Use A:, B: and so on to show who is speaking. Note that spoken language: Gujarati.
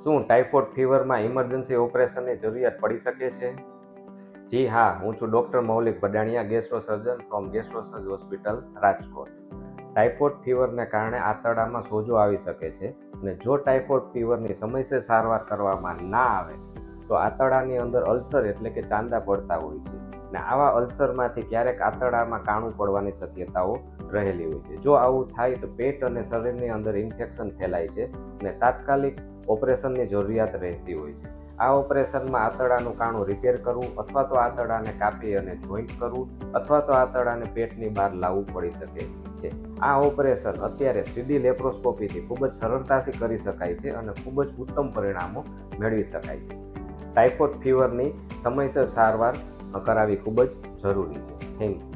A: શું ટાઇફોઇડ ફીવરમાં ઇમરજન્સી ઓપરેશનની જરૂરિયાત પડી શકે છે? જી હા, હું છું doctor Maulik Bhadaniya, gastro surgeon from gastro surge hospital, Rajkot. Typhoid ફીવરને કારણે આંતરડામાં સોજો આવી શકે છે અને જો ટાઇફોઇડ ફીવરની સમયસર સારવાર કરવામાં ના આવે તો આંતરડાની અંદર અલ્સર એટલે કે ચાંદા પડતા હોય છે અને આવા અલ્સરમાંથી ક્યારેક આંતરડામાં કાણું પડવાની શક્યતાઓ રહેલી હોય છે. જો આવું થાય તો પેટ અને શરીરની અંદર ઇન્ફેક્શન ફેલાય છે અને તાત્કાલિક ઓપરેશનની જરૂરિયાત રહેતી હોય છે. આ ઓપરેશનમાં આંતરડાનું કાણું રિપેર કરવું અથવા તો આંતરડાને કાપી અને જોઈન્ટ કરવું અથવા તો આંતરડાને પેટની બહાર લાવવું પડી શકે છે. આ ઓપરેશન અત્યારે 3D લેપ્રોસ્કોપીથી ખૂબ જ સરળતાથી કરી શકાય છે અને ખૂબ જ ઉત્તમ પરિણામો મેળવી શકાય છે. ટાઇફોઇડ ફીવરની સમયસર સારવાર કરાવવી ખૂબ જ જરૂરી છે. Thank you.